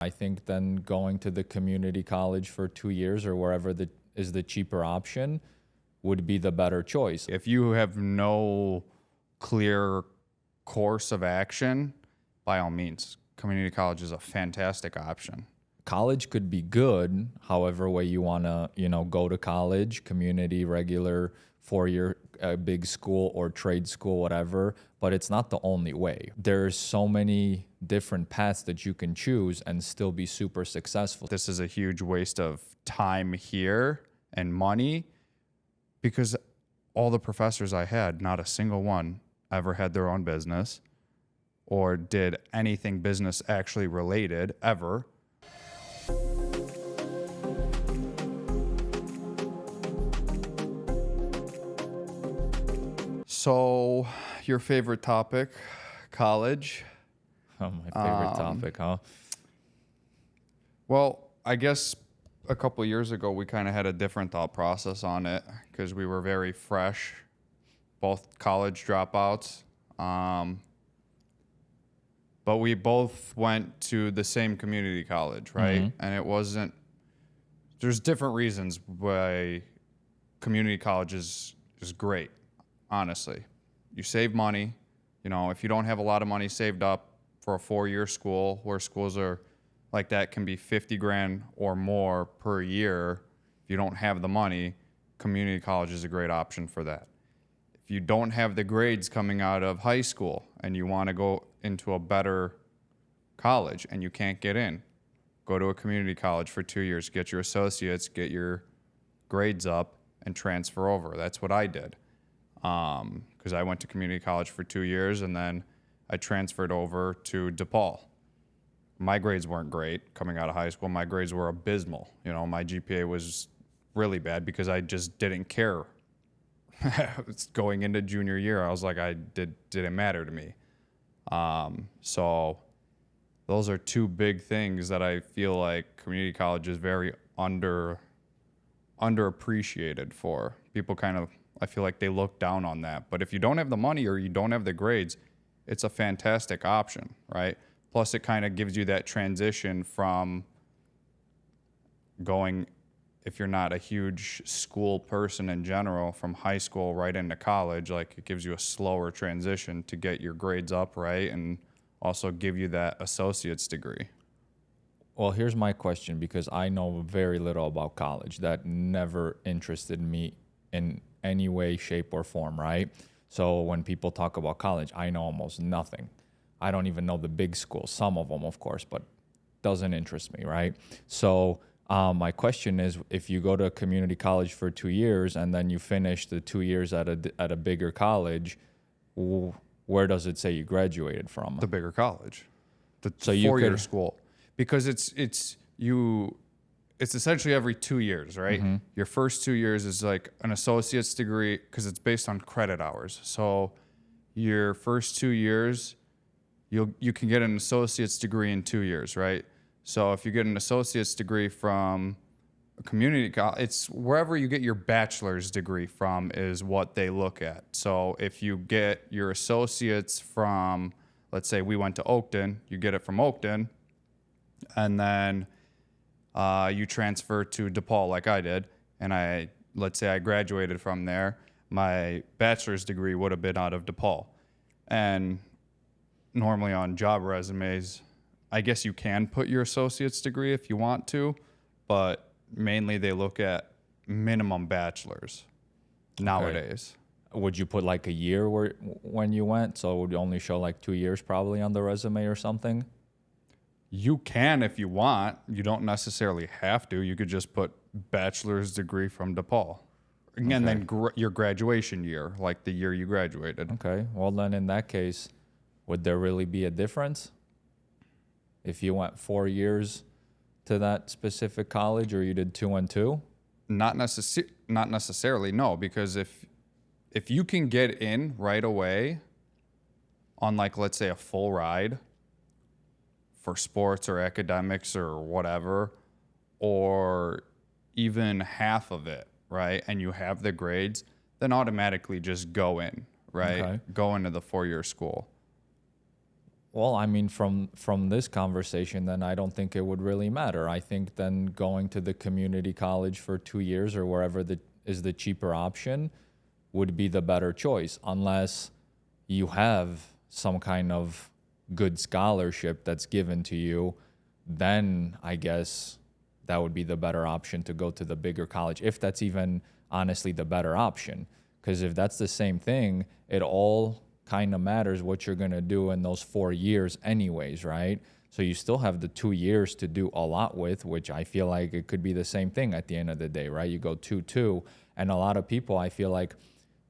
I think then going to the community college for 2 years or wherever is the cheaper option would be the better choice. If you have no clear course of action, by all means, community college is a fantastic option. College could be good, however way you want to, go to college, community, regular, 4-year big school or trade school, whatever, but it's not the only way. There's so many different paths that you can choose and still be super successful. This is a huge waste of time here and money because all the professors I had, not a single one ever had their own business or did anything business actually related ever. So, your favorite topic, college. Oh, my favorite topic, huh? Well, I guess a couple years ago, we kind of had a different thought process on it because we were very fresh, both college dropouts. But we both went to the same community college, right? Mm-hmm. And there's different reasons why community college is great, honestly. You save money. If you don't have a lot of money saved up for a 4-year school, where schools are like that can be $50,000 or more per year. If you don't have the money, community college is a great option for that. If you don't have the grades coming out of high school and you want to go into a better college and you can't get in, go to a community college for 2 years, get your associates, get your grades up, and transfer over. That's what I did. Because I went to community college for 2 years and then I transferred over to DePaul. My grades weren't great coming out of high school. My grades were abysmal. My GPA was really bad because I just didn't care. Going into junior year, I was like, didn't matter to me. So those are two big things that I feel like community college is very underappreciated for. People I feel like they look down on that. But if you don't have the money or you don't have the grades, it's a fantastic option, right? Plus, it kind of gives you that transition from going, if you're not a huge school person in general, from high school right into college. Like, it gives you a slower transition to get your grades up, right? And also give you that associate's degree. Well, here's my question, because I know very little about college. That never interested me in any way, shape, or form, right? So when people talk about college, I know almost nothing. I don't even know the big schools, some of them, of course, but doesn't interest me, right? So my question is, if you go to a community college for 2 years and then you finish the 2 years at a bigger college, where does it say you graduated from? The bigger college, the so 4-year school, because it's essentially every 2 years, right? Mm-hmm. Your first 2 years is like an associate's degree because it's based on credit hours. So your first 2 years, you can get an associate's degree in 2 years, right? So if you get an associate's degree from a community college, it's wherever you get your bachelor's degree from is what they look at. So if you get your associates from, let's say we went to Oakton, you get it from Oakton, and then you transfer to DePaul like I did, and let's say I graduated from there, my bachelor's degree would have been out of DePaul. And normally on job resumes, I guess you can put your associate's degree if you want to, but mainly they look at minimum bachelor's nowadays. Okay. Would you put like a year when you went, so it would only show like 2 years probably on the resume or something? You can if you want. You don't necessarily have to. You could just put bachelor's degree from DePaul. And Okay. then your graduation year, like the year you graduated. Okay. Well, then in that case, would there really be a difference if you went 4 years to that specific college or you did 2 and 2? Not necessarily, no, because if you can get in right away on, like, let's say a full ride for sports or academics or whatever, or even half of it, right, and you have the grades, then automatically just go in, right? Okay. Go into the 4-year school. Well, I mean, from this conversation, then I don't think it would really matter. I think then going to the community college for 2 years or wherever is the cheaper option would be the better choice, unless you have some kind of good scholarship that's given to you. Then I guess that would be the better option to go to the bigger college, if that's even honestly the better option. Because if that's the same thing, it all kind of matters what you're going to do in those 4 years anyways, right? So you still have the 2 years to do a lot with, which I feel like it could be the same thing at the end of the day, right? You go 2-2, and a lot of people, I feel like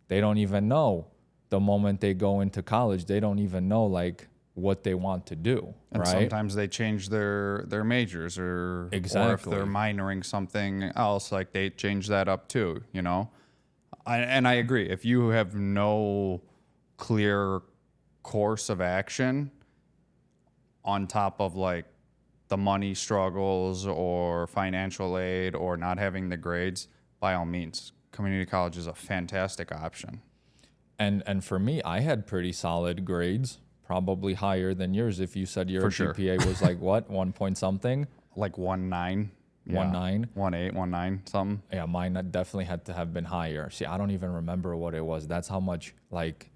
they don't even know the moment they go into college, they don't even know like what they want to do, And right? sometimes they change their majors, or if Exactly. they're minoring something else, like they change that up too, you know? And I agree. If you have no clear course of action on top of like the money struggles or financial aid or not having the grades, by all means, community college is a fantastic option. And for me, I had pretty solid grades, probably higher than yours. If you said your For sure. GPA was like what, 1 point something, Like 1.9. 1.9. 1.8, 1.9, something. Yeah, mine definitely had to have been higher. See, I don't even remember what it was. That's how much like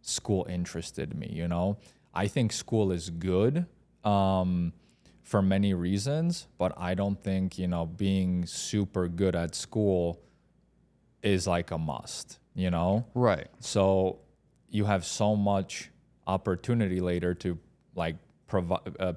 school interested me, you know? I think school is good for many reasons, but I don't think, you know, being super good at school is like a must, you know? Right. So you have so much opportunity later to like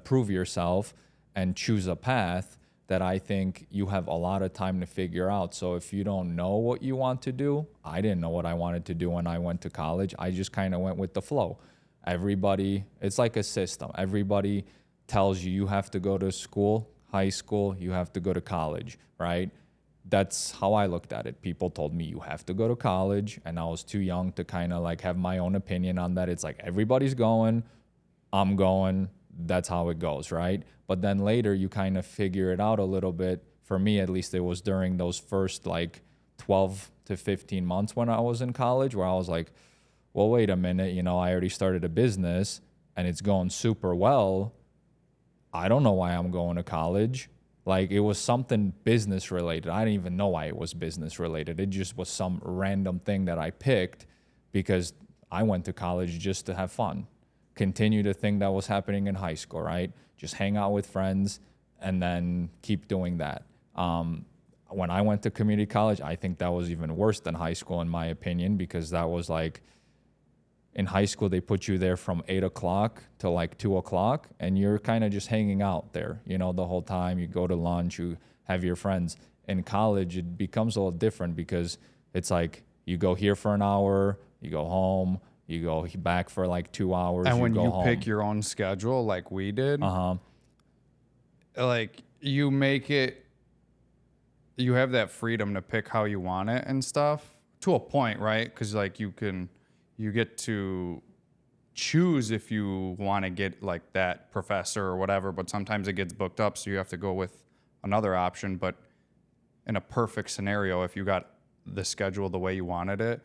prove yourself and choose a path that I think you have a lot of time to figure out. So if you don't know what you want to do, I didn't know what I wanted to do when I went to college. I just kind of went with the flow. Everybody, it's like a system. Everybody tells you you have to go to school, high school, you have to go to college, right? That's how I looked at it. People told me you have to go to college, and I was too young to kind of like have my own opinion on that. It's like everybody's going, I'm going, that's how it goes, right? But then later you kind of figure it out a little bit. For me, at least, it was during those first like 12 to 15 months when I was in college, where I was like, well, wait a minute, you know, I already started a business and it's going super well. I don't know why I'm going to college. Like, it was something business related. I didn't even know why it was business related. It just was some random thing that I picked because I went to college just to have fun. Continue the thing that was happening in high school, right? Just hang out with friends and then keep doing that. When I went to community college, I think that was even worse than high school, in my opinion, because that was like, in high school, they put you there from 8 o'clock to like 2 o'clock, and you're kind of just hanging out there, you know, the whole time. You go to lunch, you have your friends. In college, it becomes a little different because it's like you go here for an hour, you go home, you go back for like 2 hours, And when go you home. pick your own schedule, like we did, Uh-huh. like you make it, you have that freedom to pick how you want it and stuff to a point, right? Because like you get to choose if you want to get like that professor or whatever, but sometimes it gets booked up, so you have to go with another option. But in a perfect scenario, if you got the schedule the way you wanted it,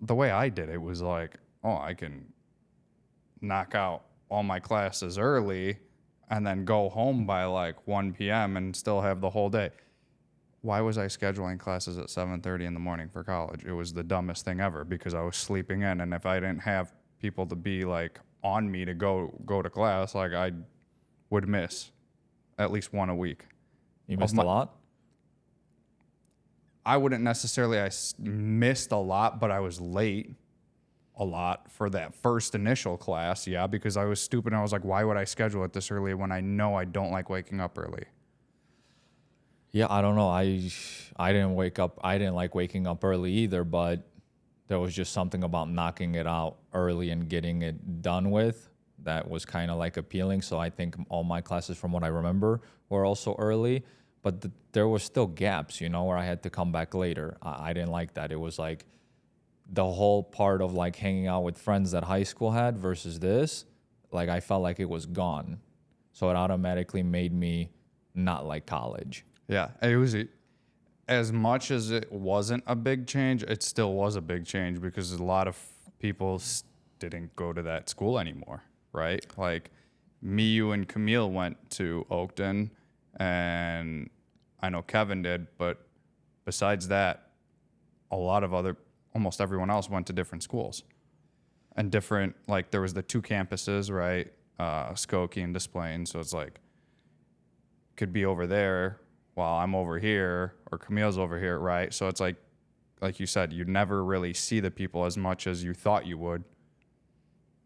the way I did it was like, oh, I can knock out all my classes early and then go home by like 1 p.m. and still have the whole day. Why was I scheduling classes at 7:30 in the morning for college? It was the dumbest thing ever because I was sleeping in, and if I didn't have people to be like on me to go to class, like I would miss at least one a week. You missed a lot? I wouldn't necessarily, missed a lot, but I was late a lot for that first initial class. Yeah, because I was stupid. And I was like, why would I schedule it this early when I know I don't like waking up early? Yeah, I don't know. I didn't wake up. I didn't like waking up early either, but there was just something about knocking it out early and getting it done with that was kind of like appealing. So I think all my classes, from what I remember, were also early, but there were still gaps, you know, where I had to come back later. I didn't like that. It was like the whole part of like hanging out with friends that high school had versus this, like I felt like it was gone. So it automatically made me not like college. Yeah, it was, as much as it wasn't a big change, it still was a big change because a lot of people didn't go to that school anymore, right? Like me, you, and Camille went to Oakton, and I know Kevin did, but besides that, almost everyone else went to different schools and different, like there was the 2 campuses, right? Skokie and Des Plaines. So it's like, could be over there while I'm over here, or Camille's over here, right? So it's like you said, you never really see the people as much as you thought you would,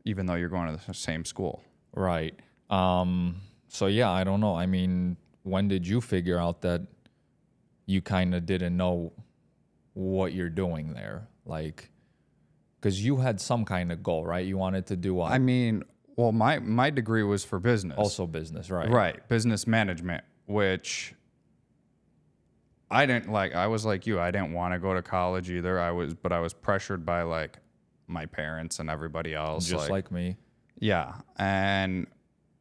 even though you're going to the same school. Right. So yeah, I don't know. I mean, when did you figure out that you kind of didn't know what you're doing there? Like, because you had some kind of goal, right? You wanted to do what? I mean, well, my degree was for business. Also business, right? Right, business management, which I didn't like. I was like you. I didn't want to go to college either. But I was pressured by like my parents and everybody else. Just like me. Yeah, and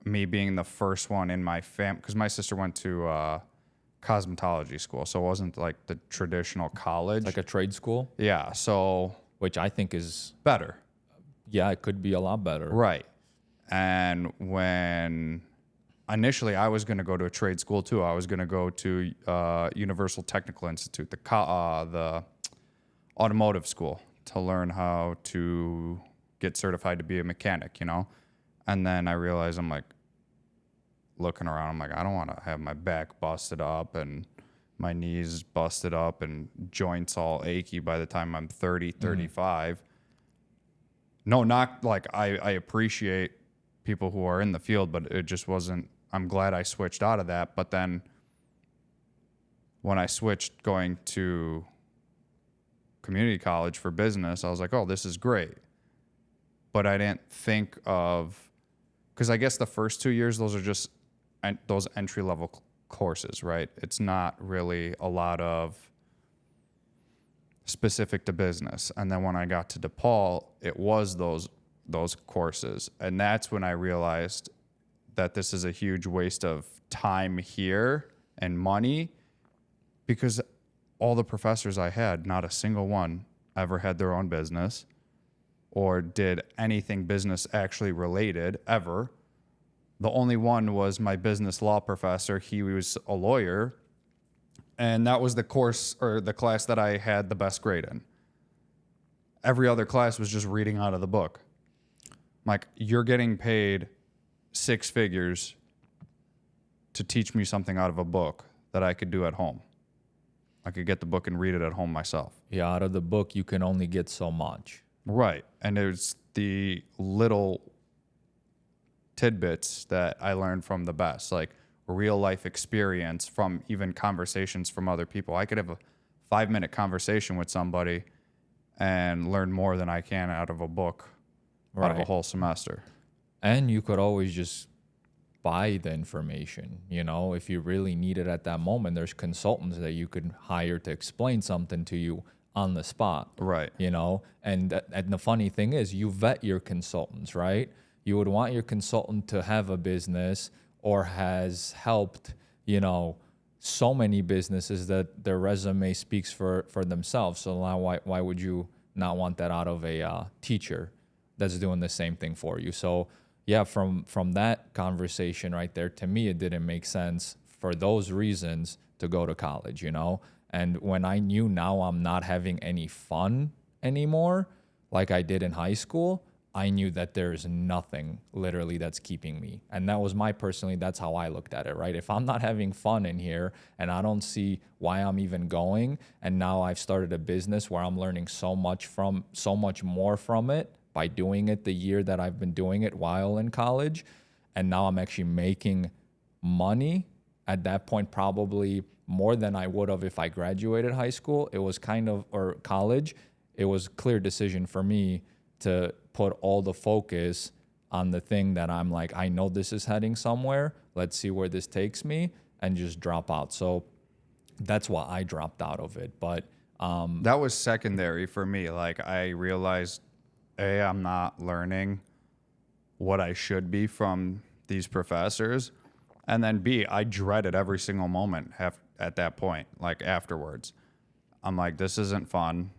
me being the first one in my family, because my sister went to cosmetology school, so it wasn't like the traditional college. Like a trade school? Yeah, so Which I think is, better. yeah, it could be a lot better. Right. And when initially I was going to go to a trade school too. I was going to go to Universal Technical Institute, the automotive school, to learn how to get certified to be a mechanic, you know? And then I realized, I'm like, looking around, I'm like, I don't want to have my back busted up and my knees busted up and joints all achy by the time I'm 30, 35. No, not like I appreciate people who are in the field, but it just wasn't, I'm glad I switched out of that. But then when I switched going to community college for business, I was like, oh, this is great. But I didn't think of, because I guess the first 2 years, those are just those entry level courses, right? It's not really a lot of specific to business. And then when I got to DePaul, it was those courses. And that's when I realized that this is a huge waste of time here and money, because all the professors I had, not a single one ever had their own business or did anything business actually related ever. The only one was my business law professor. He was a lawyer, and that was the course or the class that I had the best grade in. Every other class was just reading out of the book. Like, you're getting paid 6 figures to teach me something out of a book that I could do at home. I could get the book and read it at home myself. Yeah, out of the book, you can only get so much. Right. And there's the little tidbits that I learned from the best, like real life experience from even conversations from other people. I could have a 5-minute conversation with somebody and learn more than I can out of a book, out of a whole semester. And you could always just buy the information, you know, if you really need it at that moment. There's consultants that you could hire to explain something to you on the spot. Right. You know, and the funny thing is, you vet your consultants, right? You would want your consultant to have a business or has helped, you know, so many businesses that their resume speaks for themselves. So now why would you not want that out of a teacher that's doing the same thing for you? So yeah, from that conversation right there, to me, it didn't make sense for those reasons to go to college, you know? And when I knew now I'm not having any fun anymore, like I did in high school, I knew that there's nothing literally that's keeping me. And that was that's how I looked at it, right? If I'm not having fun in here and I don't see why I'm even going, and now I've started a business where I'm learning so much more from it by doing it the year that I've been doing it while in college, and now I'm actually making money at that point, probably more than I would have if I graduated high school. It was or college, it was a clear decision for me to put all the focus on the thing that I'm like, I know this is heading somewhere. Let's see where this takes me, and just drop out. So that's why I dropped out of it. But that was secondary for me. Like, I realized, A, I'm not learning what I should be from these professors. And then B, I dreaded every single moment at that point, like afterwards. I'm like, this isn't fun.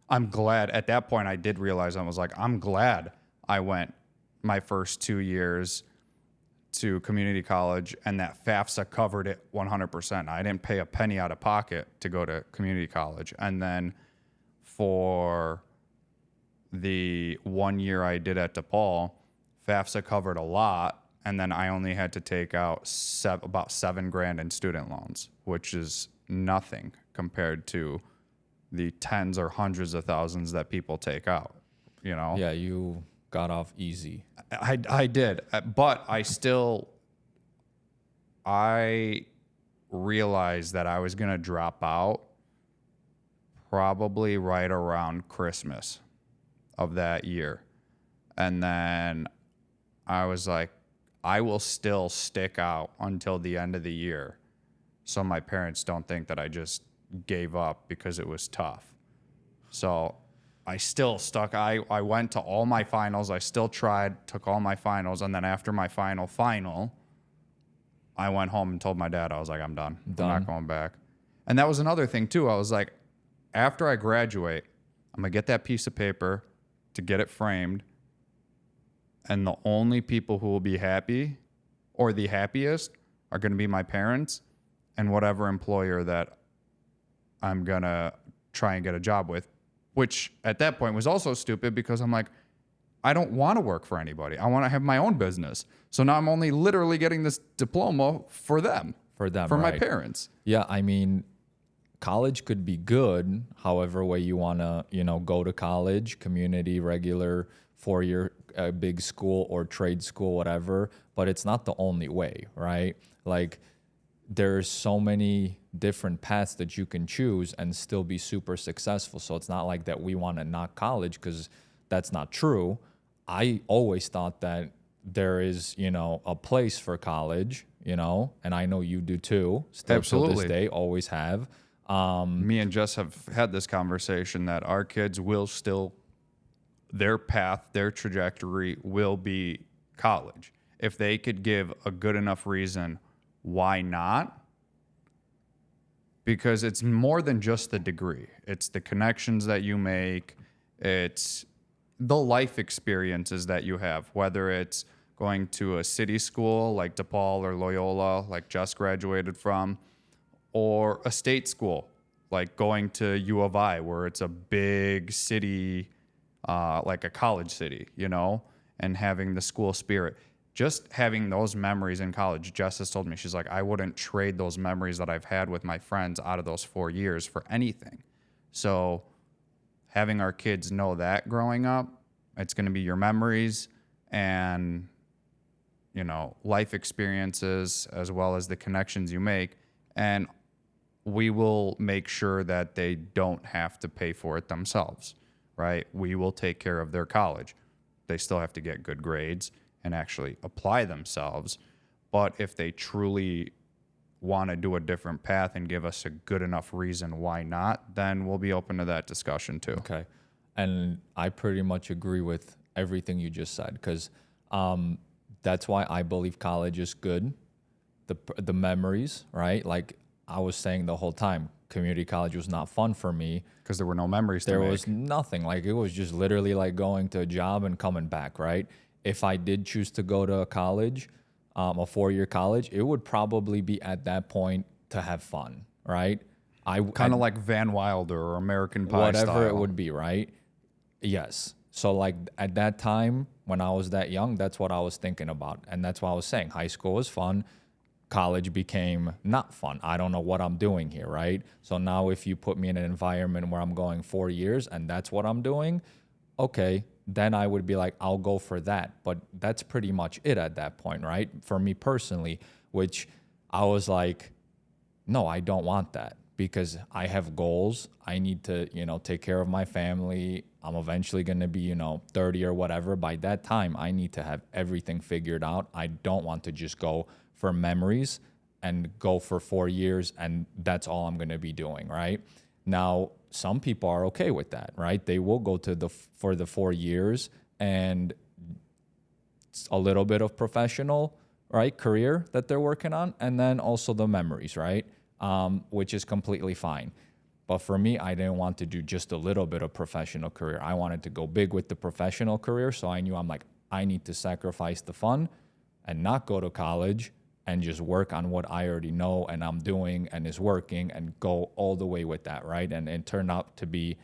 I'm glad at that point I did realize, I was like, I'm glad I went my first 2 years to community college, and that FAFSA covered it 100%. I didn't pay a penny out of pocket to go to community college. And then for the 1 year I did at DePaul, FAFSA covered a lot, and then I only had to take out about $7,000 in student loans, which is nothing compared to the tens or hundreds of thousands that people take out. You know? Yeah, you got off easy. I did, but I realized that I was gonna drop out probably right around Christmas of that year. And then I was like, I will still stick out until the end of the year so my parents don't think that I just gave up because it was tough. So I still stuck. I went to all my finals. I still tried, took all my finals. And then after my final, I went home and told my dad, I was like, I'm done. I'm not going back. And that was another thing too. I was like, after I graduate, I'm going to get that piece of paper to get it framed. And the only people who will be happy or the happiest are going to be my parents and whatever employer that I'm going to try and get a job with, which at that point was also stupid because I'm like, I don't want to work for anybody. I want to have my own business. So now I'm only literally getting this diploma for them. For my parents. Yeah, I mean, college could be good, however way you want to, go to college, community, regular, 4-year big school or trade school, whatever, but it's not the only way, right? Like, there's so many different paths that you can choose and still be super successful. So it's not like that we want to knock college, because that's not true. I always thought that there is, a place for college, and I know you do too. Still Absolutely. To this day, always have. Me and Jess have had this conversation that our kids will still, their path, their trajectory will be college. If they could give a good enough reason, why not? Because it's more than just the degree. It's the connections that you make. It's the life experiences that you have, whether it's going to a city school like DePaul or Loyola, like Jess graduated from, or a state school, like going to U of I, where it's a big city, like a college city, and having the school spirit. Just having those memories in college, Jess has told me, she's like, I wouldn't trade those memories that I've had with my friends out of those 4 years for anything. So having our kids know that growing up, it's going to be your memories and, life experiences as well as the connections you make. And we will make sure that they don't have to pay for it themselves, right? We will take care of their college. They still have to get good grades and actually apply themselves. But if they truly want to do a different path and give us a good enough reason why not, then we'll be open to that discussion too. Okay. And I pretty much agree with everything you just said, because that's why I believe college is good. The memories, right? Like I was saying the whole time, community college was not fun for me. Because there were no memories to make. There was nothing. Like it was just literally like going to a job and coming back, right? If I did choose to go to a college, a 4-year college, it would probably be at that point to have fun, right? Kind of like Van Wilder or American Pie whatever style. It would be, right? Yes. So like at that time, when I was that young, that's what I was thinking about. And that's why I was saying high school was fun. College became not fun. I don't know what I'm doing here, right? So now if you put me in an environment where I'm going 4 years and that's what I'm doing, okay, then I would be like, I'll go for that. But that's pretty much it at that point, right? For me personally, which I was like, no, I don't want that, because I have goals. I need to, take care of my family. I'm eventually going to be, 30 or whatever. By that time, I need to have everything figured out. I don't want to just go for memories and go for 4 years and that's all I'm going to be doing, right? Now, some people are okay with that, right? They will go to for the 4 years and a little bit of professional, right, career that they're working on, and then also the memories, right, which is completely fine. But for me, I didn't want to do just a little bit of professional career. I wanted to go big with the professional career, so I knew I'm like, I need to sacrifice the fun and not go to college and just work on what I already know and I'm doing and is working and go all the way with that, right? And it turned out to be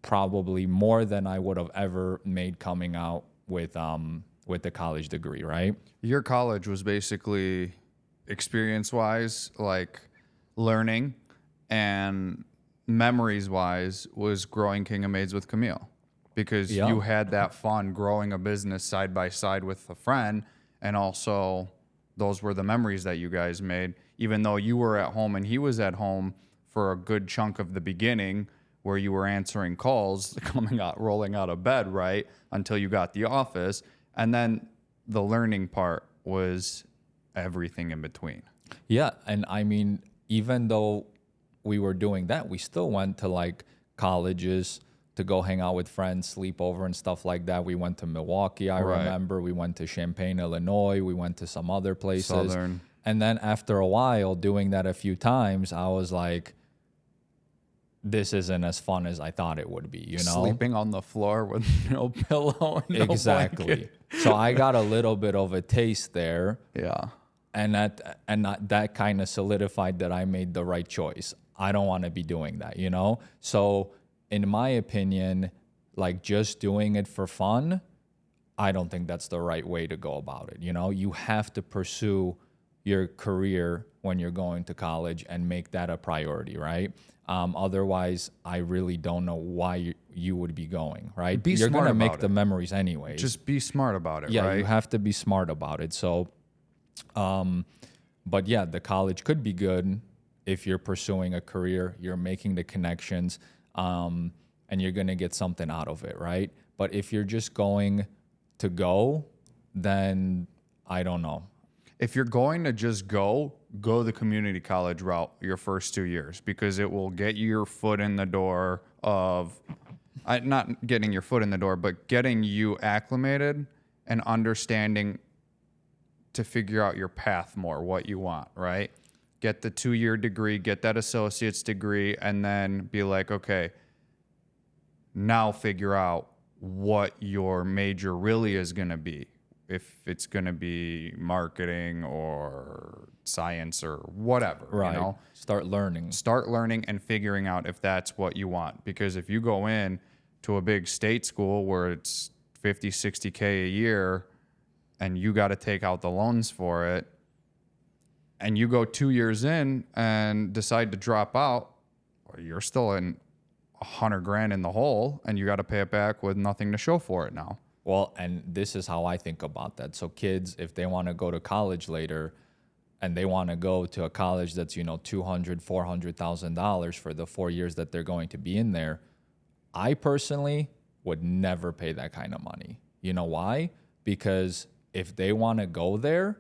probably more than I would have ever made coming out with the college degree, right? Your college was basically experience-wise, like learning, and memories-wise was growing King of Maids with Camille, because you had that fun growing a business side by side with a friend, and also those were the memories that you guys made, even though you were at home and he was at home for a good chunk of the beginning, where you were answering calls, rolling out of bed, right, until you got the office. And then the learning part was everything in between. Yeah. And I mean, even though we were doing that, we still went to like colleges to go hang out with friends, sleep over and stuff like that. We went to Milwaukee, I remember. We went to Champaign, Illinois. We went to some other places. Southern. And then after a while, doing that a few times, I was like, this isn't as fun as I thought it would be, you know? Sleeping on the floor with no pillow and no Exactly. blanket. So I got a little bit of a taste there. Yeah. And that kind of solidified that I made the right choice. I don't want to be doing that, you know? So in my opinion, like just doing it for fun, I don't think that's the right way to go about it. You know, you have to pursue your career when you're going to college and make that a priority, right? Otherwise, I really don't know why you would be going, right? You're going to make the memories anyways. Just be smart about it, yeah, right? you have to be smart about it. So, but yeah, the college could be good if you're pursuing a career, you're making the connections, and you're going to get something out of it, right? But if you're just going to go, then I don't know. If you're going to just go the community college route your first 2 years, because it will get your foot in the door of, not getting your foot in the door, but getting you acclimated and understanding to figure out your path more, what you want, right? Get the 2-year degree, get that associate's degree, and then be like, okay, now figure out what your major really is going to be. If it's going to be marketing or science or whatever, Right. You know? Start learning And figuring out if that's what you want. Because if you go in to a big state school where it's 50, 60K a year and you got to take out the loans for it, and you go 2 years in and decide to drop out, well, you're still in $100,000 in the hole, and you got to pay it back with nothing to show for it now. Well, and this is how I think about that. So kids, if they want to go to college later and they want to go to a college that's, you know, $200,000, $400,000 for the 4 years that they're going to be in there, I personally would never pay that kind of money. You know why? Because if they want to go there,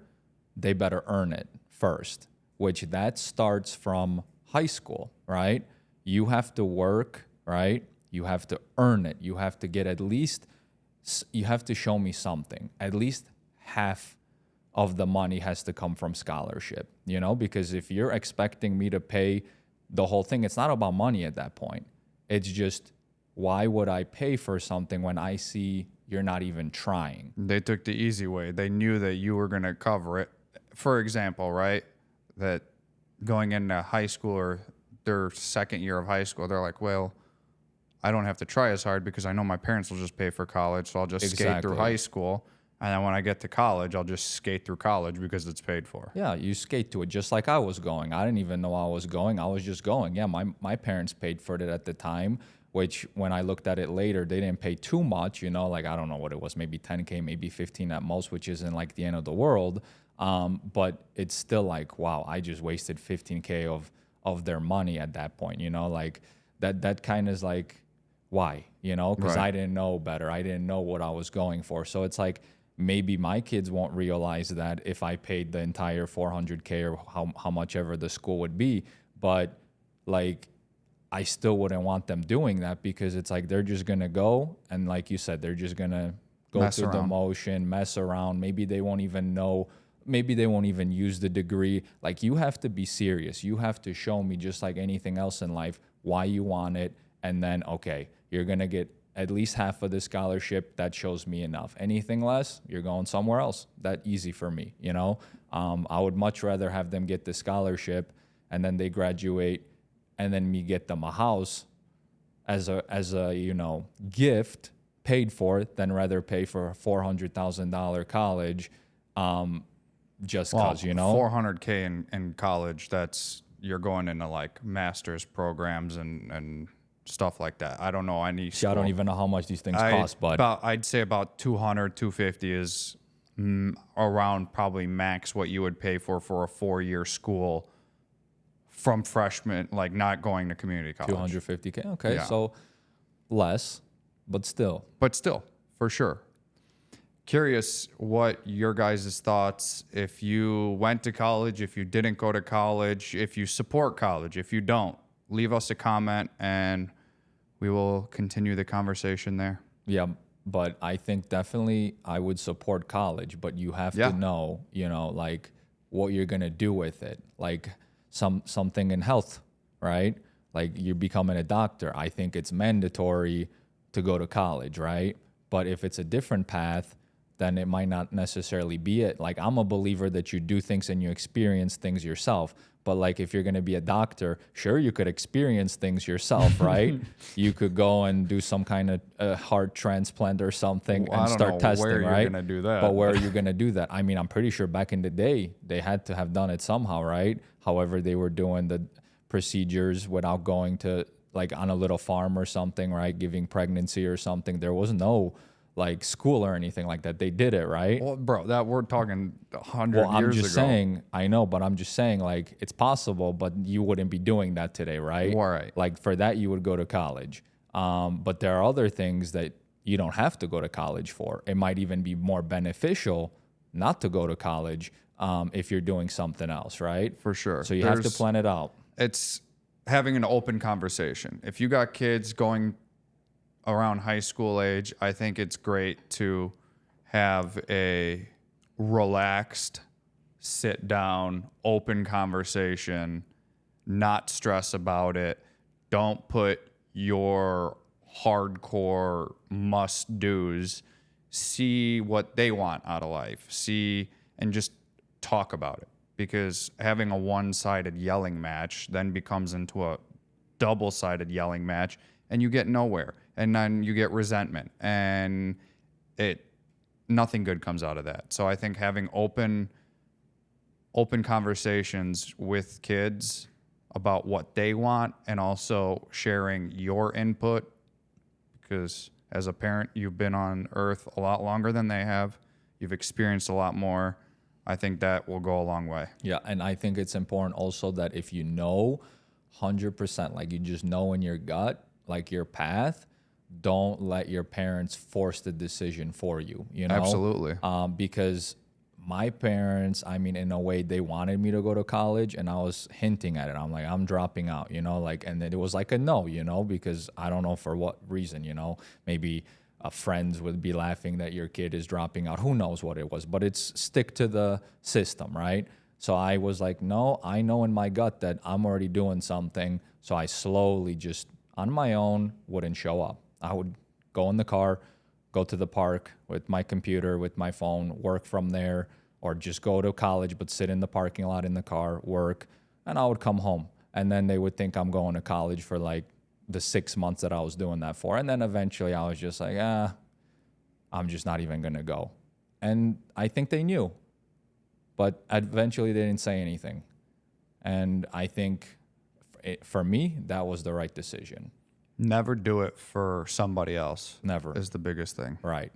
they better earn it first, which that starts from high school, right? You have to work, right? You have to earn it. You have to get you have to show me something. At least half of the money has to come from scholarship, you know, because if you're expecting me to pay the whole thing, it's not about money at that point. It's just, why would I pay for something when I see you're not even trying? They took the easy way. They knew that you were going to cover it. For example, right, that going into high school or their second year of high school, they're like, well, I don't have to try as hard because I know my parents will just pay for college, so I'll just skate through high school. And then when I get to college, I'll just skate through college because it's paid for. Yeah, you skate to it just like I was going. I didn't even know I was going. I was just going. Yeah, my parents paid for it at the time, which when I looked at it later, they didn't pay too much, you know, like I don't know what it was, maybe 10K, maybe 15 at most, which isn't like the end of the world. But it's still like, wow, I just wasted 15K of their money at that point, you know, like that kind of is like, why, you know, because I didn't know better. I didn't know what I was going for. So it's like, maybe my kids won't realize that if I paid the entire 400K or how much ever the school would be, but like, I still wouldn't want them doing that because it's like, they're just going to go. And like you said, they're just going to go through the motion, mess around. Maybe they won't even know. Maybe they won't even use the degree. Like, you have to be serious. You have to show me, just like anything else in life, why you want it. And then, okay, you're going to get at least half of the scholarship, that shows me enough. Anything less, you're going somewhere else. That easy for me, you know? I would much rather have them get the scholarship and then they graduate and then me get them a house as a you know, gift paid for it than rather pay for a $400,000 college just because, you know? $400K in college, you're going into like master's programs and stuff like that. I don't know any school. See, I don't even know how much these things cost, but I'd say about 200, 250 is around probably max what you would pay for a 4-year school from freshman, like not going to community college. 250K. Okay, Yeah. so less, but still. But still, for sure. Curious what your guys' thoughts, if you went to college, if you didn't go to college, if you support college, if you don't. Leave us a comment and we will continue the conversation there. Yeah, but I think definitely I would support college, but you have to know, you know, like what you're gonna do with it. Like something in health, right? Like you're becoming a doctor. I think it's mandatory to go to college, right? But if it's a different path, then it might not necessarily be it. Like I'm a believer that you do things and you experience things yourself. But like if you're going to be a doctor, sure, you could experience things yourself, right? You could go and do some kind of heart transplant or something and start testing, where right? you're going to do that. But where are you going to do that? I mean, I'm pretty sure back in the day, they had to have done it somehow, right? However, they were doing the procedures without going to like on a little farm or something, right? Giving pregnancy or something. There was no like school or anything like that. They did it, right? Well, bro, that we're talking 100 years ago. I'm just saying, I know, but I'm just saying like it's possible, but you wouldn't be doing that today, right? Right. Like for that, you would go to college. But there are other things that you don't have to go to college for. It might even be more beneficial not to go to college if you're doing something else, right? For sure. So you have to plan it out. It's having an open conversation. If you got kids going around high school age, I think it's great to have a relaxed, sit down, open conversation, not stress about it. Don't put your hardcore must do's. See what they want out of life. See and just talk about it. Because having a one-sided yelling match then becomes into a double-sided yelling match and you get nowhere. And then you get resentment and nothing good comes out of that. So I think having open conversations with kids about what they want and also sharing your input, because as a parent, you've been on earth a lot longer than they have. You've experienced a lot more. I think that will go a long way. Yeah, and I think it's important also that if you know 100%, like you just know in your gut, like your path, don't let your parents force the decision for you, you know? Absolutely. Because my parents, I mean, in a way, they wanted me to go to college, and I was hinting at it. I'm like, I'm dropping out, you know? Like, and then it was like a no, you know, because I don't know for what reason, you know? Maybe friends would be laughing that your kid is dropping out. Who knows what it was? But it's stick to the system, right? So I was like, no, I know in my gut that I'm already doing something. So I slowly just on my own wouldn't show up. I would go in the car, go to the park with my computer, with my phone, work from there, or just go to college but sit in the parking lot in the car, work, and I would come home. And then they would think I'm going to college for like the 6 months that I was doing that for. And then eventually I was just like, I'm just not even going to go. And I think they knew. But eventually they didn't say anything. And I think for me, that was the right decision. Never do it for somebody else. Never. Is the biggest thing. Right.